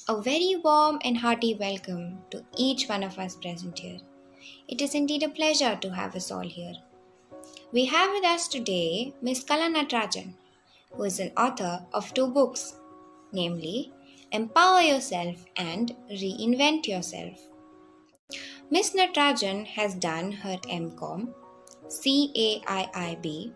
A very warm and hearty welcome to each one of us present here. It is indeed a pleasure to have us all here. We have with us today Ms. Kala Natarajan, who is an author of two books, namely Empower Yourself and Reinvent Yourself. Ms. Natarajan has done her MCom, CAIIB.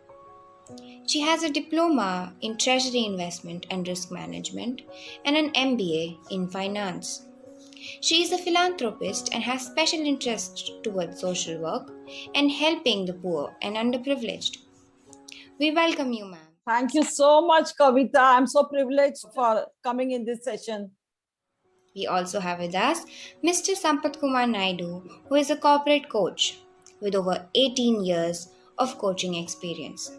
She has a diploma in Treasury Investment and Risk Management and an MBA in Finance. She is a philanthropist and has special interest towards social work and helping the poor and underprivileged. We welcome you, ma'am. Thank you so much, Kavita. I'm so privileged for coming in this session. We also have with us Mr. Sampath Kumar Naidu, who is a corporate coach with over 18 years of coaching experience,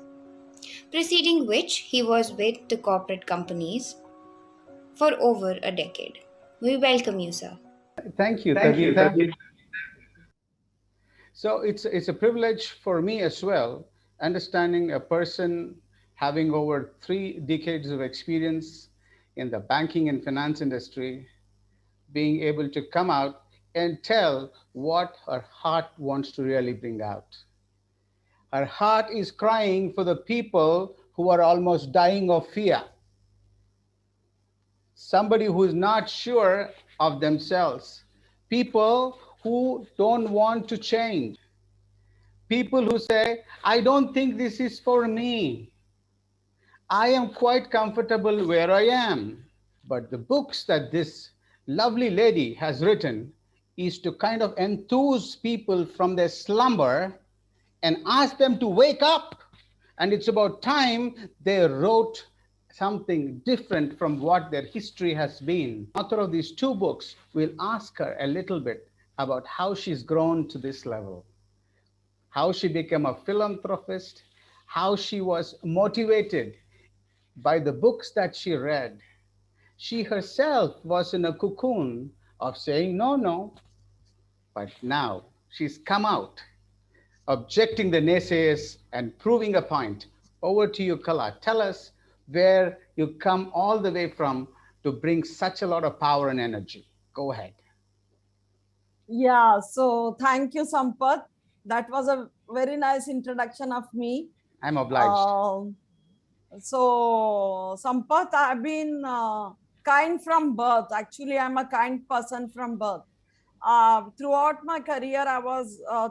preceding which he was with the corporate companies for over a decade. We welcome you, sir. Thank you, Kavita. So it's a privilege for me as well, understanding a person having over 3 decades of experience in the banking and finance industry, being able to come out and tell what her heart wants to really bring out. Her heart is crying for the people who are almost dying of fear. Somebody who is not sure of themselves, people who don't want to change, people who say, I don't think this is for me. I am quite comfortable where I am. But the books that this lovely lady has written is to kind of enthuse people from their slumber and ask them to wake up. And it's about time they wrote something different from what their history has been. The author of these 2 books will ask her a little bit about how she's grown to this level, how she became a philanthropist, how she was motivated by the books that she read. She herself was in a cocoon of saying no, no, but now she's come out, objecting the naysayers and proving a point. Over to you, Kala. Tell us where you come all the way from to bring such a lot of power and energy. Go ahead. Yeah, so thank you, Sampath. That was a very nice introduction of me. I'm obliged. So, Sampath, I've been kind from birth. Actually, I'm a kind person from birth. Throughout my career,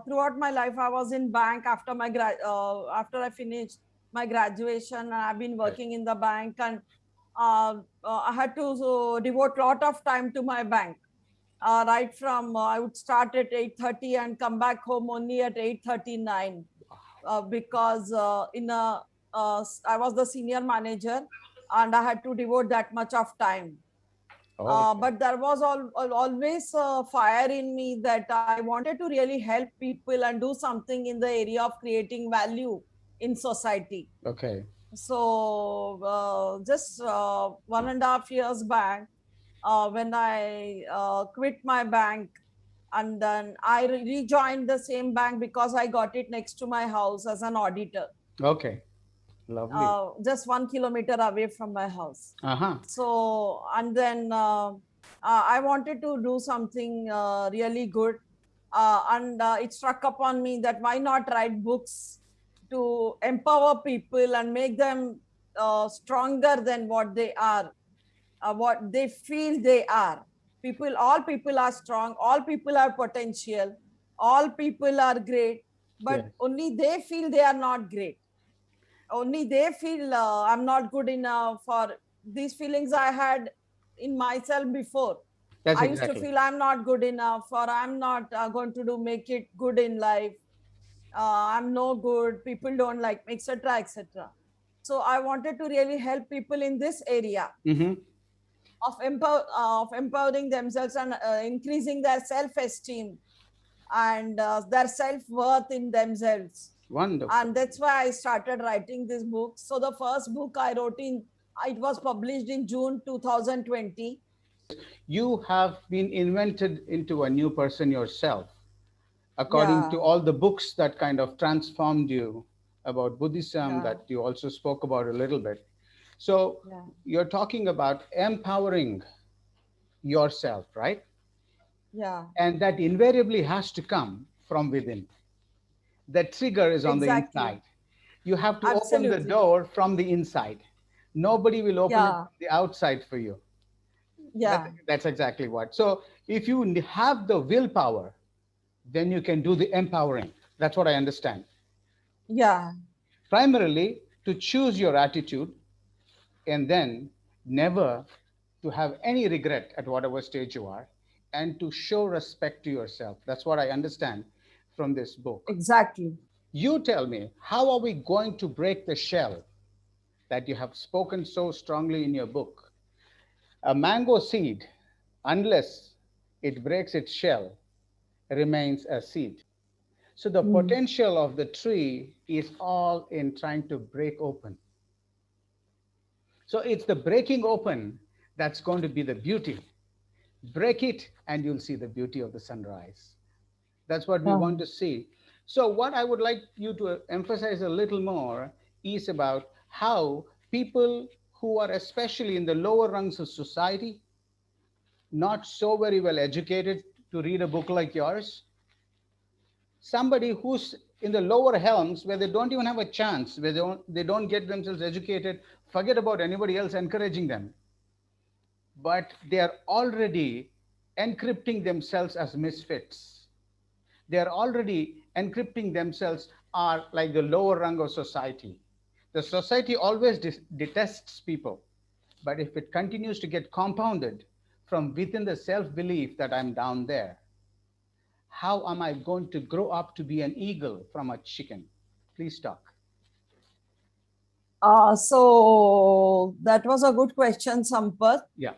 throughout my life, I was in bank after after I finished my graduation. I've been working in the bank, and I had to devote a lot of time to my bank. Right from I would start at 8:30 and come back home only at 8:39 because I was the senior manager and I had to devote that much of time. But there was always a fire in me that I wanted to really help people and do something in the area of creating value in society. Okay. So just 1.5 years back, when I quit my bank, and then I rejoined the same bank because I got it next to my house as an auditor. Okay. Lovely. Just 1 kilometer away from my house. Uh-huh. So, and then I wanted to do something really good. And it struck upon me that why not write books to empower people and make them stronger than what they are, what they feel they are. All people are strong, all people are potential, all people are great, but Yes. only they feel they are not great. Only they feel I'm not good enough, or these feelings I had in myself before. That's I used to exactly. feel I'm not good enough, or I'm not going to make it good in life. I'm no good, people don't like me, etc., etc. So I wanted to really help people in this area Mm-hmm. of empowering themselves and increasing their self-esteem and their self-worth in themselves. Wonderful. And that's why I started writing this book. So the first book I wrote it was published in June 2020. You have been invented into a new person yourself, according to Yeah, all the books that kind of transformed you about Buddhism yeah, that you also spoke about a little bit. So yeah. you're talking about empowering yourself, right? Yeah. And that invariably has to come from within. The trigger is on the Exactly. inside. You have to open the Absolutely. door from the inside. Nobody will open it Yeah. from the outside for you. Yeah. That's exactly what. So if you have the willpower, then you can do the empowering. That's what I understand. Yeah. Primarily to choose your attitude, and then never to have any regret at whatever stage you are, and to show respect to yourself. That's what I understand from this book. Exactly. You tell me, how are we going to break the shell that you have spoken so strongly in your book? A mango seed, unless it breaks its shell, remains a seed. So the Mm. potential of the tree is all in trying to break open. So it's the breaking open that's going to be the beauty. Break it and you'll see the beauty of the sunrise. That's what we want to see. So, what I would like you to emphasize a little more is about how people who are especially in the lower rungs of society, not so very well educated to read a book like yours, somebody who's in the lower helms where they don't even have a chance, where they don't get themselves educated, forget about anybody else encouraging them, but they are already encrypting themselves as misfits. They are already encrypting themselves are like the lower rung of society. The society always detests people, but if it continues to get compounded from within the self-belief that I'm down there, how am I going to grow up to be an eagle from a chicken? Please talk. So that was a good question, Sampath. Yeah.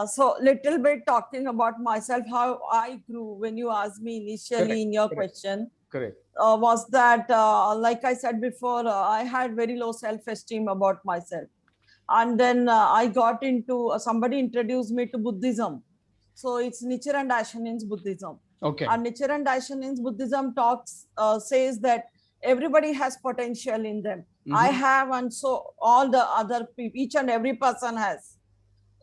So little bit talking about myself, how I grew when you asked me initially Correct, in your correct. question. Correct. Was that, like I said before, I had very low self-esteem about myself. And then I got into, somebody introduced me to Buddhism. So it's Nichiren Daishonin's Buddhism. Okay. And Nichiren Daishonin's Buddhism says that everybody has potential in them. I have, and so all the other people, each and every person has.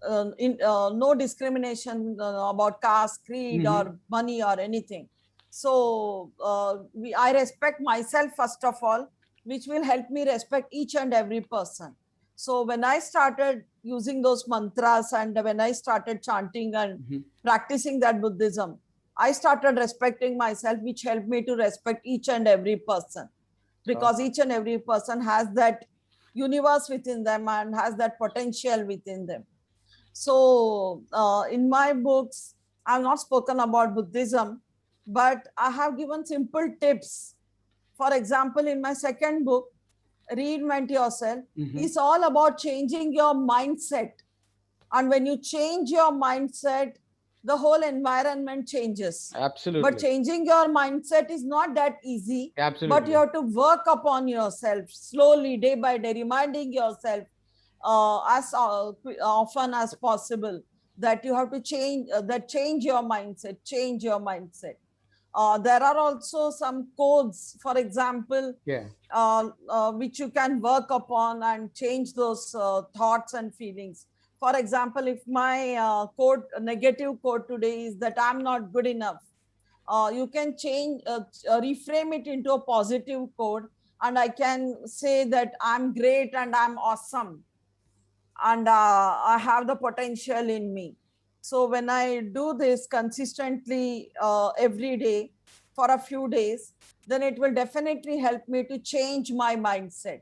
No discrimination about caste, creed, or money or anything. So I respect myself first of all, which will help me respect each and every person. So when I started using those mantras and when I started chanting and practicing that Buddhism, I started respecting myself, which helped me to respect each and every person, because each and every person has that universe within them and has that potential within them. So in my books, I've not spoken about Buddhism, but I have given simple tips. For example, in my second book, Reinvent Yourself, it's all about changing your mindset. And when you change your mindset, the whole environment changes. Absolutely. But changing your mindset is not that easy. Absolutely. But you have to work upon yourself slowly, day by day, reminding yourself as often as possible that you have to change your mindset, change your mindset. There are also some codes, for example, which you can work upon and change those thoughts and feelings. For example, if my negative code today is that I'm not good enough, you can change, reframe it into a positive code, and I can say that I'm great and I'm awesome, and I have the potential in me. So when I do this consistently every day for a few days, then it will definitely help me to change my mindset.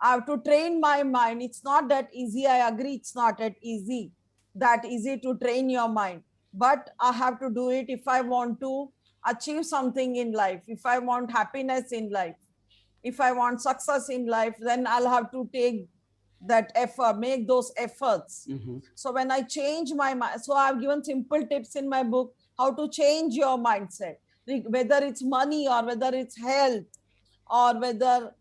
I have to train my mind. It's not that easy. I agree, it's not that easy to train your mind. But I have to do it if I want to achieve something in life, if I want happiness in life, if I want success in life, then I'll have to take that effort, make those efforts. So when I change my mind, so I've given simple tips in my book, how to change your mindset, whether it's money or whether it's health, or whether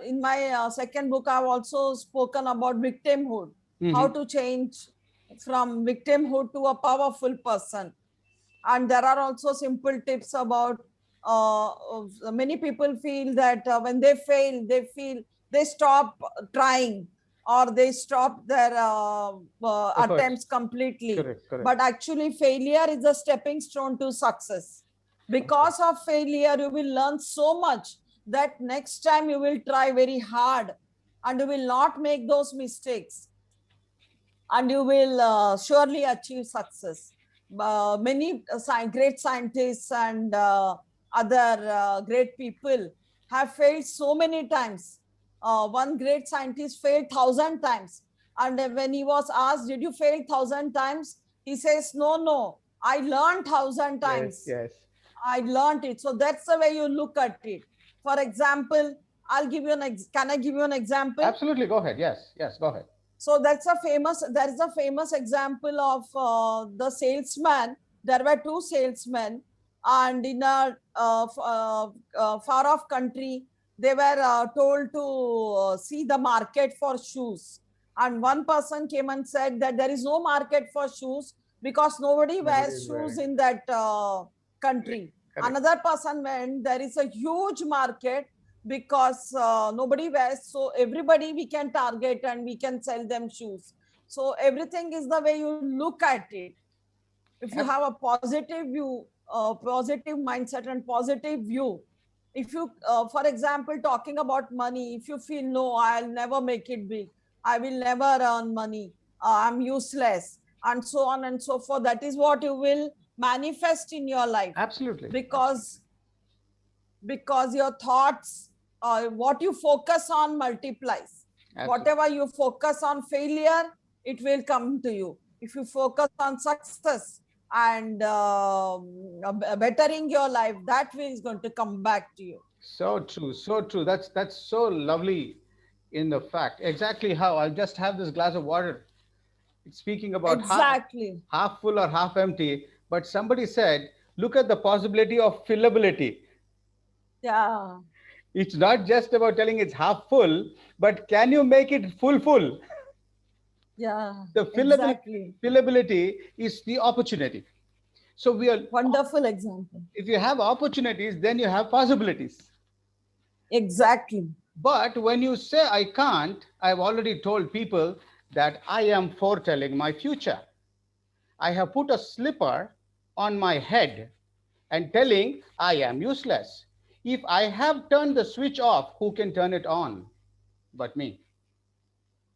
in my second book, I've also spoken about victimhood, how to change from victimhood to a powerful person. And there are also simple tips about many people feel that when they fail, they stop trying, or they stop their Efforts. attempts completely. Correct, correct. But actually failure is a stepping stone to success. Because of failure, you will learn so much that next time you will try very hard and you will not make those mistakes. And you will surely achieve success. Many great scientists and other great people have failed so many times. One great scientist failed 1,000 times. And when he was asked, did you fail 1,000 times? He says, no, I learned 1,000 times. Yes. I learned it. So that's the way you look at it. For example, I'll give you can I give you an example? Absolutely. Go ahead. Yes, go ahead. So there is a famous example of the salesman. There were two salesmen, and in a far off country, they were told to see the market for shoes. And one person came and said that there is no market for shoes because nobody wears shoes in that country. Correct. Another person went, there is a huge market because nobody wears, so everybody we can target and we can sell them shoes. So everything is the way you look at it. If you have a positive view, positive mindset and positive view, if you, for example, talking about money, if you feel, no, I'll never make it big, I will never earn money, I'm useless, and so on and so forth, that is what you will manifest in your life. Absolutely. Because your thoughts, what you focus on multiplies. Absolutely. Whatever you focus on failure, it will come to you. If you focus on success and bettering your life, that way is going to come back to you. So true, so true. That's so lovely in the fact. Exactly how I'll just have this glass of water. It's speaking about exactly half full or half empty. But somebody said, look at the possibility of fillability. Yeah. It's not just about telling it's half full, but can you make it full? Yeah. The fillability is the opportunity. So we are wonderful example. If you have opportunities, then you have possibilities. Exactly. But when you say I can't, I've already told people that I am foretelling my future. I have put a slipper on my head and telling I am useless. If I have turned the switch off, who can turn it on but me?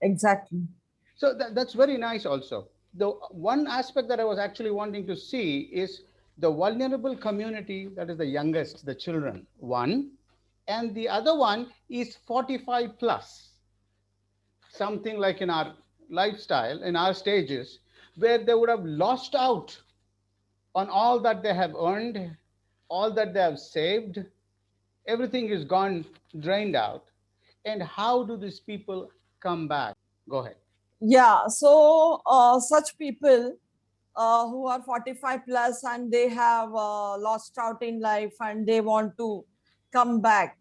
Exactly. So that's very nice also. The one aspect that I was actually wanting to see is the vulnerable community, that is the youngest, the children, one. And the other one is 45 plus. Something like in our lifestyle, in our stages, where they would have lost out on all that they have earned, all that they have saved. Everything is gone, drained out. And how do these people come back? Go ahead. Yeah, so such people who are 45 plus and they have lost out in life and they want to come back.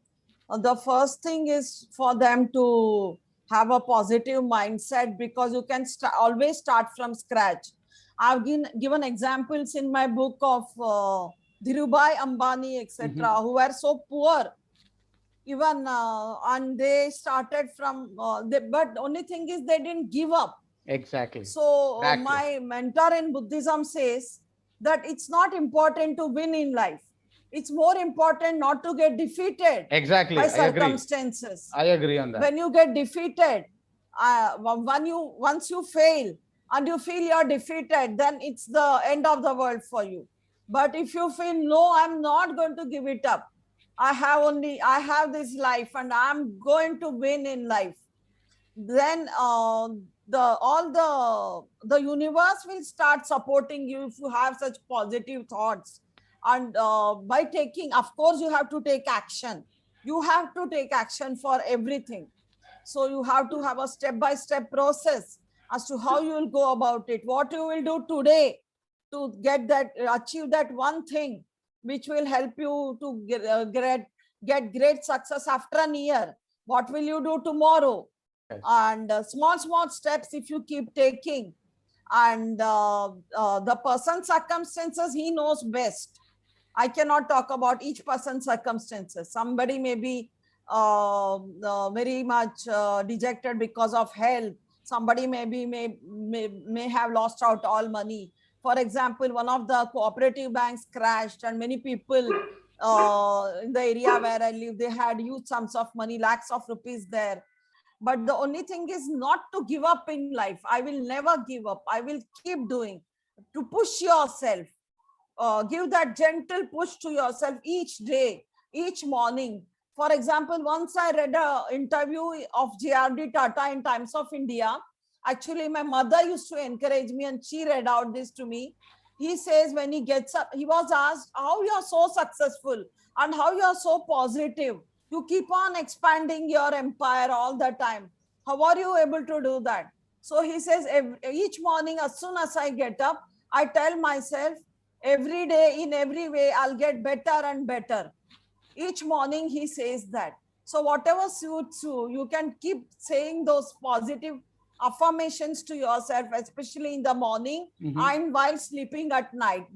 The first thing is for them to have a positive mindset, because you can always start from scratch. I've given examples in my book of 𝕬𝕬𝕐, Ambani, etc., who were so poor, even and they started from, but the only thing is they didn't give up. Exactly. So my mentor in Buddhism says that it's not important to win in life. It's more important not to get defeated by circumstances. I agree on that. When you get defeated, once you fail and you feel you're defeated, then it's the end of the world for you. But if you feel, no, I'm not going to give it up. I have this life and I'm going to win in life. Then the universe will start supporting you if you have such positive thoughts. And by taking, of course, you have to take action. You have to take action for everything. So you have to have a step-by-step process as to how you will go about it. What you will do today to achieve that one thing, which will help you to get great success after a year. What will you do tomorrow? Yes. And small steps if you keep taking. And the person's circumstances, he knows best. I cannot talk about each person's circumstances. Somebody may be very much dejected because of health. Somebody may have lost out all money. For example, one of the cooperative banks crashed, and many people in the area where I live, they had huge sums of money, lakhs of rupees there. But the only thing is not to give up in life. I will never give up. I will keep doing, to push yourself. Give that gentle push to yourself each day, each morning. For example, once I read an interview of J.R.D. Tata in Times of India. Actually, my mother used to encourage me, and she read out this to me. He says when he gets up, he was asked how you are so successful and how you are so positive. You keep on expanding your empire all the time. How are you able to do that? So he says, each morning, as soon as I get up, I tell myself, every day, in every way, I'll get better and better. Each morning he says that. So whatever suits you, you can keep saying those positive affirmations to yourself, especially in the morning and while sleeping at night,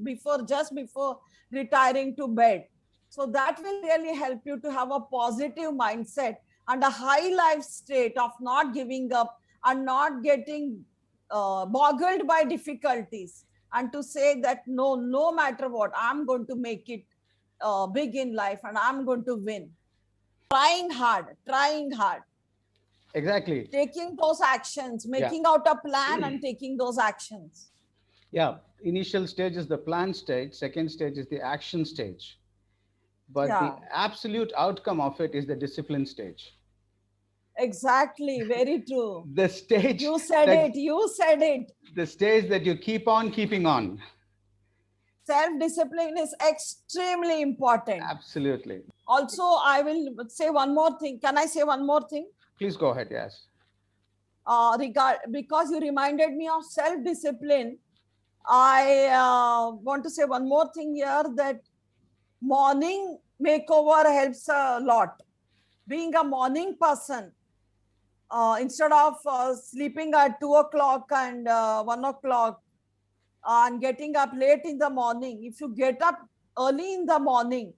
just before retiring to bed. So that will really help you to have a positive mindset and a high life state of not giving up and not getting boggled by difficulties, and to say that no matter what, I'm going to make it big in life and I'm going to win. Trying hard. Exactly. Taking those actions, making out a plan and taking those actions. Yeah. Initial stage is the plan stage. Second stage is the action stage. But the absolute outcome of it is the discipline stage. Exactly. Very true. The stage. You said it. The stage that you keep on keeping on. Self-discipline is extremely important. Absolutely. Also, I will say one more thing. Can I say one more thing? Please go ahead, yes. Because you reminded me of self-discipline, I want to say one more thing here, that morning makeover helps a lot. Being a morning person, instead of sleeping at 2 o'clock and 1 o'clock and getting up late in the morning, if you get up early in the morning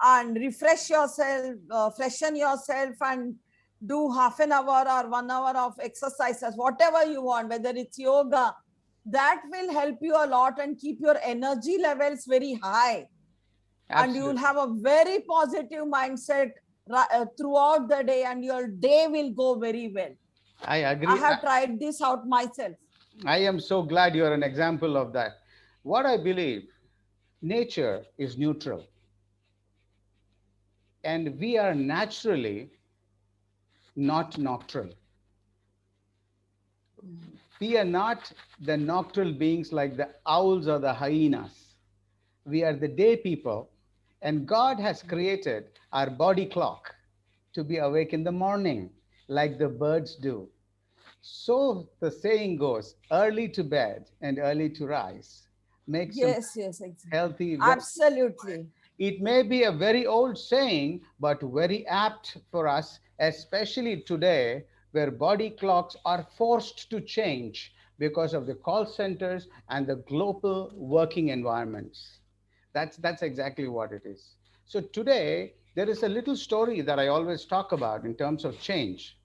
and refresh yourself, freshen yourself and do half an hour or 1 hour of exercises, whatever you want, whether it's yoga, that will help you a lot and keep your energy levels very high. Absolutely. And you will have a very positive mindset throughout the day, and your day will go very well. I agree. I have tried this out myself. I am so glad you are an example of that. What I believe, nature is neutral. And we are naturally not nocturnal. We are not the nocturnal beings like the owls or the hyenas. We are the day people, and God has created our body clock to be awake in the morning like the birds do. So the saying goes, early to bed and early to rise makes exactly. Healthy. Absolutely. It may be a very old saying, but very apt for us, especially today, where body clocks are forced to change because of the call centers and the global working environments. That's exactly what it is. So today, there is a little story that I always talk about in terms of change.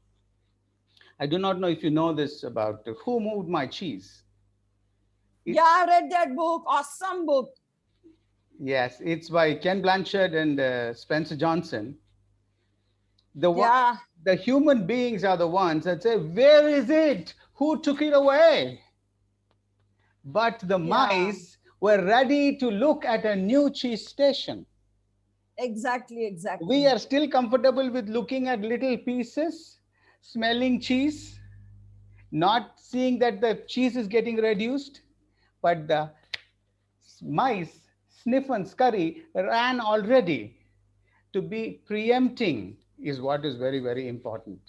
I do not know if you know this about Who Moved My Cheese? I read that book. Awesome book. Yes, it's by Ken Blanchard and Spencer Johnson. The human beings are the ones that say, where is it? Who took it away? But the mice were ready to look at a new cheese station. Exactly. We are still comfortable with looking at little pieces, smelling cheese, not seeing that the cheese is getting reduced. But the mice, sniff and scurry, ran already. To be preempting is what is very, very important.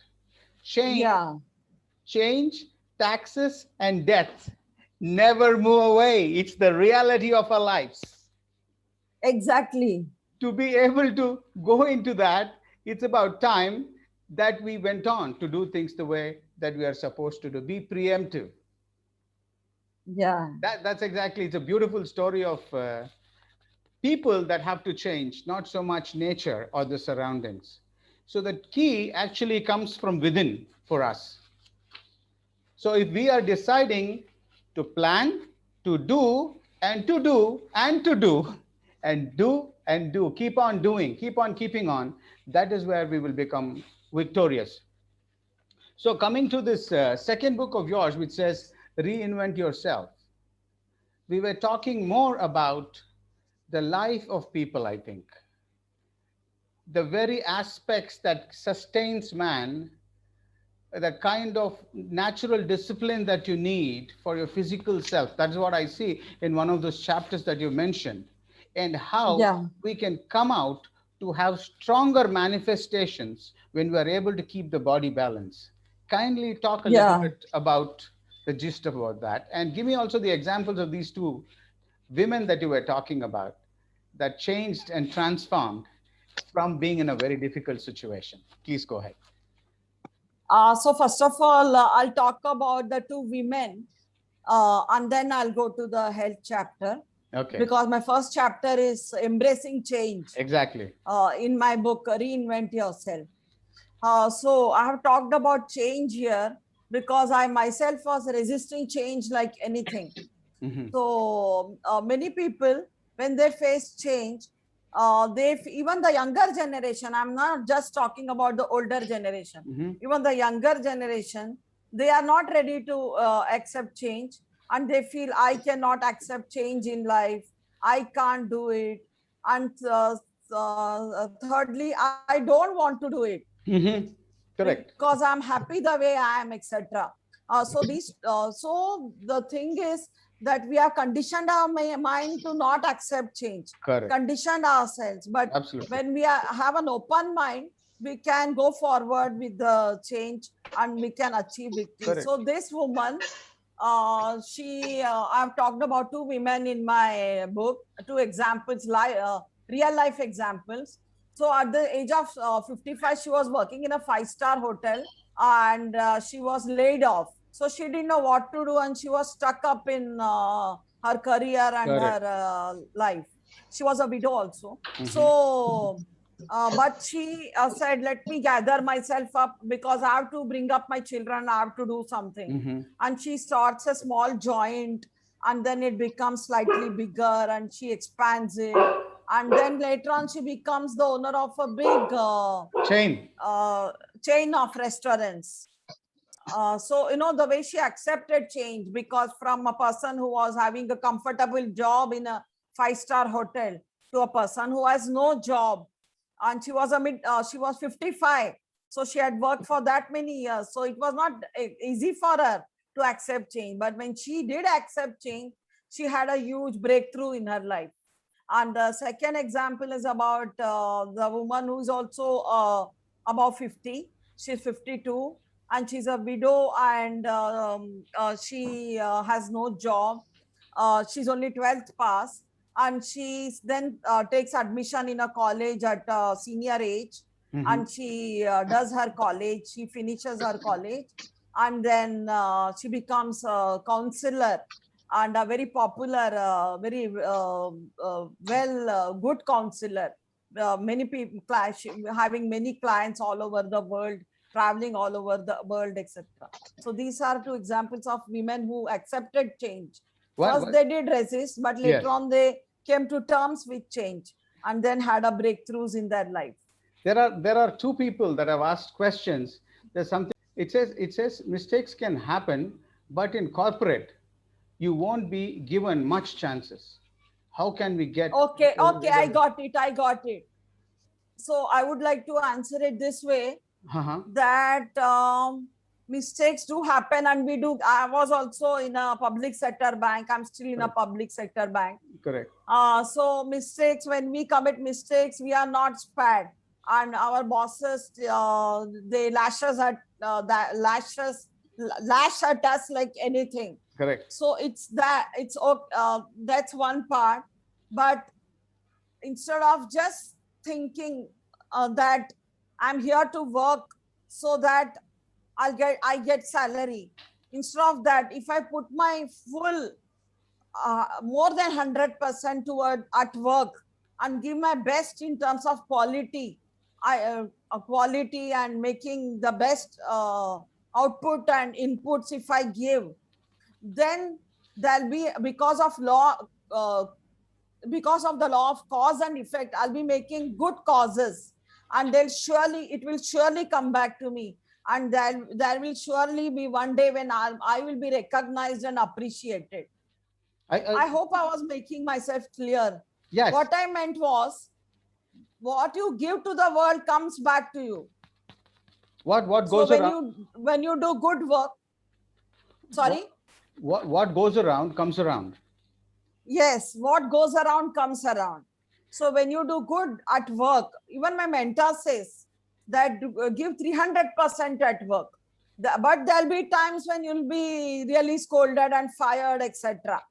Change, taxes, and death never move away. It's the reality of our lives. Exactly. To be able to go into that, it's about time that we went on to do things the way that we are supposed to do. Be preemptive. That's exactly, it's a beautiful story of people that have to change, not so much nature or the surroundings. So the key actually comes from within for us. So if we are deciding to plan, to do, and to do, and to do, and do, and do, keep on doing, keep on keeping on, that is where we will become victorious. So coming to this second book of yours, which says, Reinvent Yourself, we were talking more about the life of people, I think. The very aspects that sustains man, the kind of natural discipline that you need for your physical self. That's what I see in one of those chapters that you mentioned, and how Yeah. we can come out to have stronger manifestations when we are able to keep the body balance. Kindly talk a little Yeah. bit about the gist about that, and give me also the examples of these two women that you were talking about that changed and transformed from being in a very difficult situation. Please go ahead. So first of all, I'll talk about the two women, and then I'll go to the health chapter. Okay. Because my first chapter is embracing change. Exactly. In my book, Reinvent Yourself. So I have talked about change here because I myself was resisting change like anything. So many people, when they face change, even the younger generation, I'm not just talking about the older generation, even the younger generation, they are not ready to accept change, and they feel I cannot accept change in life, I can't do it, and thirdly, I don't want to do it. Correct. Because I'm happy the way I am, etc. So the thing is that we are conditioned our mind to not accept change. Correct. Conditioned ourselves. But Absolutely. when we have an open mind, we can go forward with the change and we can achieve victory. Correct. So this woman, I've talked about two women in my book, two examples, real life examples. So at the age of 55, she was working in a 5-star hotel, and she was laid off. So she didn't know what to do, and she was stuck up in her career and Correct. her life. She was a widow also. So, but she said, let me gather myself up because I have to bring up my children, I have to do something. And she starts a small joint, and then it becomes slightly bigger, and she expands it. And then later on, she becomes the owner of a big chain of restaurants. So, the way she accepted change, because from a person who was having a comfortable job in a 5-star hotel to a person who has no job, and she was she was 55. So she had worked for that many years. So it was not easy for her to accept change. But when she did accept change, she had a huge breakthrough in her life. And the second example is about the woman who is also above 50. She's 52 and she's a widow, and she has no job. She's only 12th pass, and she then takes admission in a college at senior age. And she does her college. She finishes her college, and then she becomes a counselor and a very popular, very good counselor. Many people having many clients all over the world, traveling all over the world, etc. So these are two examples of women who accepted change. First, they did resist, but later on they came to terms with change and then had a breakthroughs in their life. There are two people that have asked questions. There's something. It says mistakes can happen, but in corporate, you won't be given much chances. How can we get? Okay, I got it. So I would like to answer it this way, that mistakes do happen, and we do. I was also in a public sector bank. I'm still in a public sector bank. Correct. So mistakes, when we commit mistakes, we are not spared, and our bosses, they lash at us like anything. Correct. So that's one part. But instead of just thinking that I'm here to work so that I get salary, instead of that, if I put my full more than 100% toward at work and give my best in terms of quality, quality and making the best output and inputs if I give, then there'll be, because of the law of cause and effect, I'll be making good causes, and it will surely come back to me. And there will surely be one day when I will be recognized and appreciated. I hope I was making myself clear. Yes. What I meant was, what you give to the world comes back to you. What goes around? When you do good work, sorry? What goes around comes around. Yes, what goes around comes around. So when you do good at work, even my mentor says that give 300% at work. But there'll be times when you'll be really scolded and fired, etc.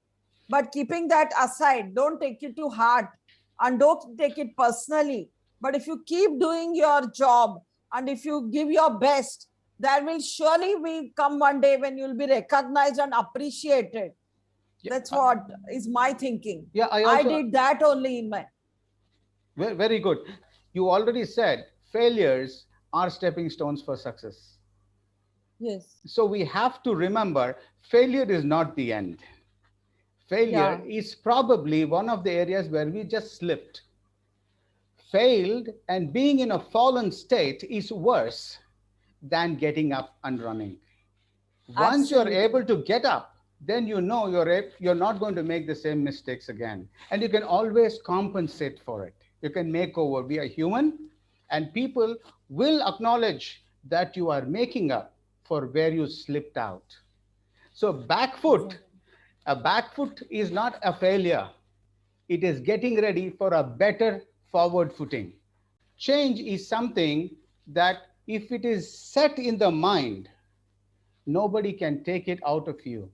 But keeping that aside, don't take it to heart and don't take it personally. But if you keep doing your job and if you give your best, there will surely come one day when you'll be recognized and appreciated. Yeah. That's what is my thinking. Yeah, I did that only in my... Very good. You already said failures are stepping stones for success. Yes. So we have to remember failure is not the end. Failure is probably one of the areas where we just slipped. Failed and being in a fallen state is worse than getting up and running. Once you're able to get up, then you know you're not going to make the same mistakes again. And you can always compensate for it. You can make over. We are human, and people will acknowledge that you are making up for where you slipped out. So a back foot is not a failure. It is getting ready for a better forward footing. Change is something that if it is set in the mind, nobody can take it out of you.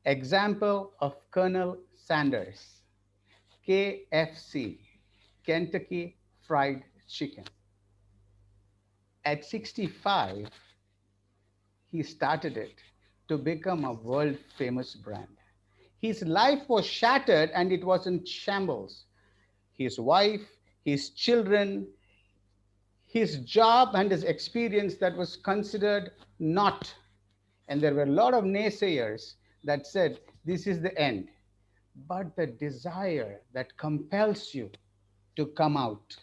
Example of Colonel Sanders, KFC, Kentucky Fried Chicken. At 65, he started it to become a world famous brand. His life was shattered and it was in shambles. His wife, his children, his job and his experience that was considered not. And there were a lot of naysayers that said, this is the end. But the desire that compels you to come out,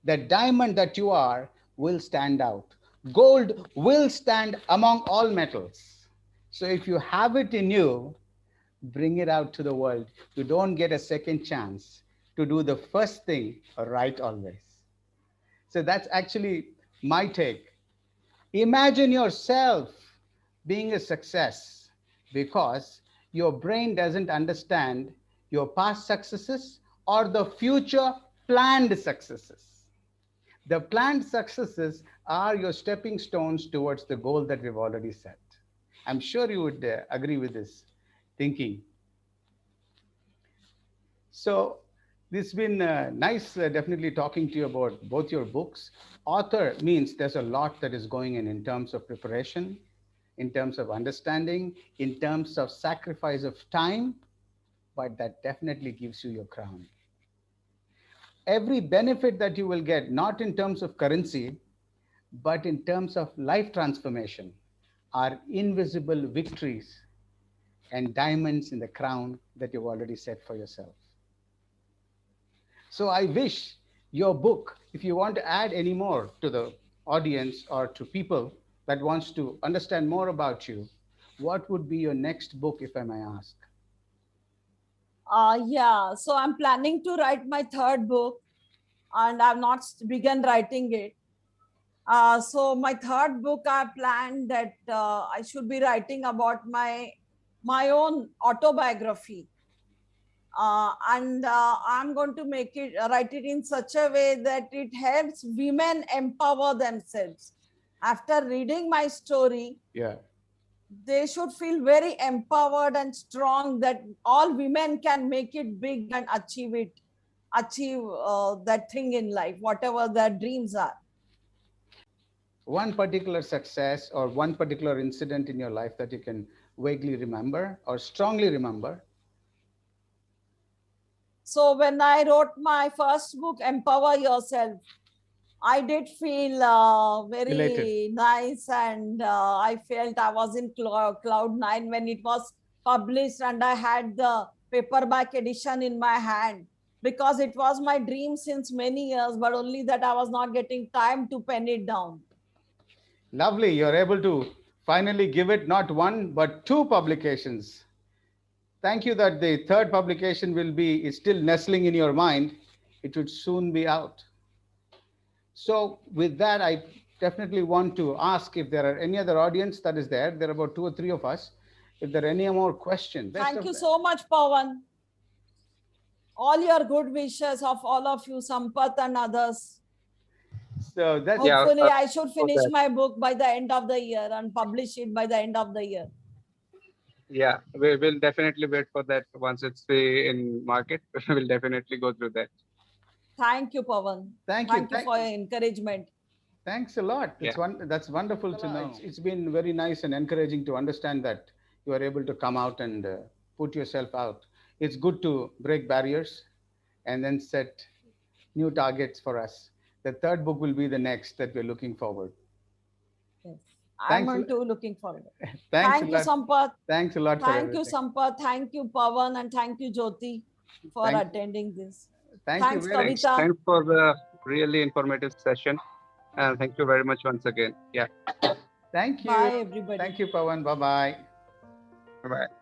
the diamond that you are will stand out. Gold will stand among all metals. So if you have it in you, bring it out to the world. You don't get a second chance to do the first thing right always. So that's actually my take. Imagine yourself being a success because your brain doesn't understand your past successes or the future planned successes. The planned successes are your stepping stones towards the goal that we've already set. I'm sure you would agree with this thinking. So this has been nice definitely talking to you about both your books. Author means there's a lot that is going in terms of preparation, in terms of understanding, in terms of sacrifice of time, but that definitely gives you your crown. Every benefit that you will get, not in terms of currency, but in terms of life transformation, are invisible victories and diamonds in the crown that you've already set for yourself. So I wish your book, if you want to add any more to the audience or to people that wants to understand more about you, what would be your next book, if I may ask? Yeah, so I'm planning to write my third book and I've not begun writing it. So my third book, I planned that I should be writing about my own autobiography. And I'm going to write it in such a way that it helps women empower themselves. After reading my story, they should feel very empowered and strong that all women can make it big and achieve that thing in life, whatever their dreams are. One particular success or one particular incident in your life that you can vaguely remember or strongly remember? So when I wrote my first book, Empower Yourself, I did feel very Elated. nice, and I felt I was in cloud nine when it was published, and I had the paperback edition in my hand, because it was my dream since many years, but only that I was not getting time to pen it down. Lovely. You're able to finally give it not one, but two publications. Thank you that the third publication is still nestling in your mind. It would soon be out. So with that, I definitely want to ask if there are any other audience that is there. There are about 2 or 3 of us. If there are any more questions. Thank you so much, Pawan. All your good wishes of all of you, Sampath and others. So that's Hopefully, I should finish my book by the end of the year and publish it by the end of the year. Yeah, we will definitely wait for that. Once it's in market, we'll definitely go through that. Thank you, Pawan. Thank you for your encouragement. Thanks a lot. That's wonderful to know. It's been very nice and encouraging to understand that you are able to come out and put yourself out. It's good to break barriers and then set new targets for us. The third book will be the next that we're looking forward. Yes, I'm too looking forward. Thanks Thank you, Sampath. Thanks a lot. Thank you, Sampath. Thank you, Pawan, and thank you, Jyoti, for attending this. Thanks, Kavita. Thanks for the really informative session. And thank you very much once again. Yeah. Thank you. Bye, everybody. Thank you, Pawan. Bye-bye. Bye-bye.